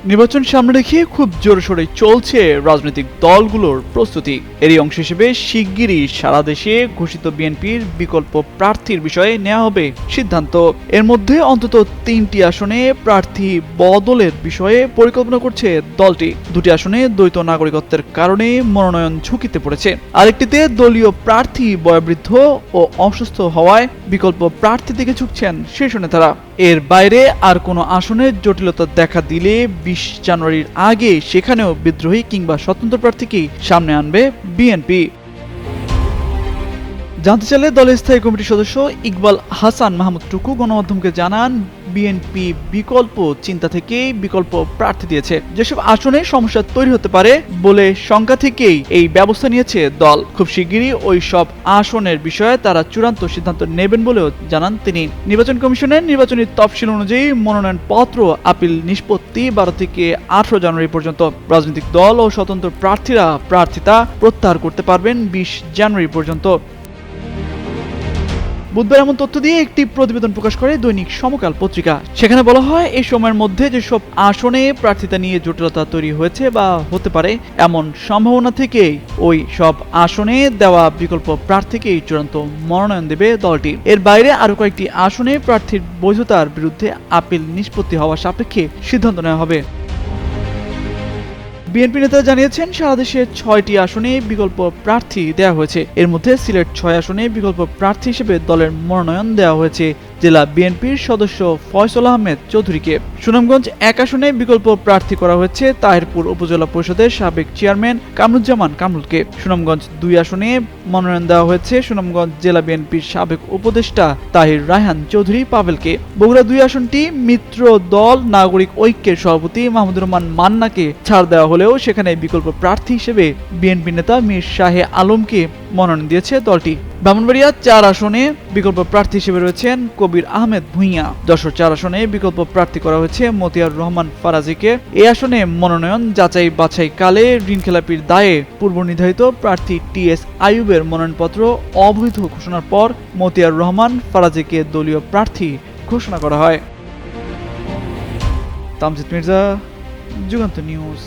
নির্বাচন সামনে রেখে খুব জোরসোরে চলছে রাজনৈতিক দলগুলোর প্রস্তুতি। এরই অংশ হিসেবে শিগগিরই সারা দেশে ঘোষিত বিএনপির বিকল্প প্রার্থীর বিষয়ে নেওয়া হবে সিদ্ধান্ত। এর মধ্যে অন্তত 3টি আসনে প্রার্থী বদলের বিষয়ে পরিকল্পনা করছে দলটি। 2টি আসনে দ্বৈত নাগরিকত্বের কারণে মনোনয়ন ঝুঁকিতে পড়েছে, আরেকটিতে দলীয় প্রার্থী বয়োবৃদ্ধ ও অসুস্থ হওয়ায় বিকল্প প্রার্থী দিকে ঝুঁকছেন শীর্ষ নেতারা। এর বাইরে আর কোনো আসনে জটিলতা দেখা দিলে 20 জানুয়ারির আগে সেখানেও বিদ্রোহী কিংবা স্বতন্ত্র প্রার্থীকেই সামনে আনবে বিএনপি। জানতে চাইলে দলের স্থায়ী কমিটির সদস্য ইকবাল হাসান মাহমুদ টুকু গণমাধ্যমকে জানান, বিএনপি বিকল্প চিন্তা থেকেই বিকল্প প্রার্থী দিয়েছে। যেসব আসনে সমস্যা তৈরি হতে পারে বলে শঙ্কা থেকেই এই ব্যবস্থা নিয়েছে দল। খুব শিগগিরই ওই সব আসনের বিষয়ে তারা চূড়ান্ত সিদ্ধান্ত নেবেন বলেও জানান তিনি। নির্বাচন কমিশনের নির্বাচনী তফসিল অনুযায়ী মনোনয়নপত্র আপিল নিষ্পত্তি 12 থেকে 18 জানুয়ারি পর্যন্ত। রাজনৈতিক দল ও স্বতন্ত্র প্রার্থীরা প্রার্থিতা প্রত্যাহার করতে পারবেন 20 জানুয়ারি পর্যন্ত। বুধবার এমন তথ্য দিয়ে একটি প্রতিবেদন প্রকাশ করে দৈনিক সমকাল পত্রিকা। সেখানে বলা হয়, এই সময়ের মধ্যে যেসব আসনে প্রার্থিতা নিয়ে জটিলতা তৈরি হয়েছে বা হতে পারে এমন সম্ভাবনা থেকেই ওই সব আসনে দেওয়া বিকল্প প্রার্থীকেই চূড়ান্ত মনোনয়ন দেবে দলটি। এর বাইরে আরো কয়েকটি আসনে প্রার্থীর বৈধতার বিরুদ্ধে আপিল নিষ্পত্তি হওয়া সাপেক্ষে সিদ্ধান্ত নেওয়া হবে। বিএনপি নেতারা জানিয়েছেন, সারা দেশে 6টি আসনে বিকল্প প্রার্থী দেওয়া হয়েছে। এর মধ্যে সিলেট 6 আসনে বিকল্প প্রার্থী হিসেবে দলের মনোনয়ন দেওয়া হয়েছে জেলা বিএনপির সদস্য ফয়সল আহমেদ চৌধুরীকে। সুনামগঞ্জ 1 আসনে বিকল্প প্রার্থী করা হয়েছে তাহিরপুর উপজেলা পরিষদের সাবেক চেয়ারম্যান কামরুজ্জামান কামরুলকে। সুনামগঞ্জ 2 আসনে মনোনয়ন দেওয়া হয়েছে সুনামগঞ্জ জেলা বিএনপির সাবেক উপদেষ্টা তাহির রায়হান চৌধুরী পাভেলকে। বগুড়া 2 আসনটি মিত্র দল নাগরিক ঐক্যের সভাপতি মাহমুদুর রহমান মান্নাকে ছাড় দেওয়া হলেও সেখানে বিকল্প প্রার্থী হিসেবে বিএনপি নেতা মীর শাহে আলমকে মনোনয়ন দিয়েছে দলটি। ব্রাহ্মণবাড়িয়া 4 আসনে বিকল্প প্রার্থী হিসেবে রয়েছেন কবির আহমেদ ভূঁইয়া। যশোর 4 আসনে বিকল্প প্রার্থী করা হয়েছে মতিয়ার রহমান ফারাজিকে। এই আসনে মনোনয়ন যাচাই বাছাই কালে ঋণখেলাপির দায়ে পূর্ব নির্ধারিত প্রার্থী টিএস আইয়ুবের মনোনয়নপত্র অবৈধ ঘোষণার পর মতিয়ার রহমান ফারাজিকে দলীয় প্রার্থী ঘোষণা করা হয়। তামজিদ মির্জা, যুগান্তর নিউজ।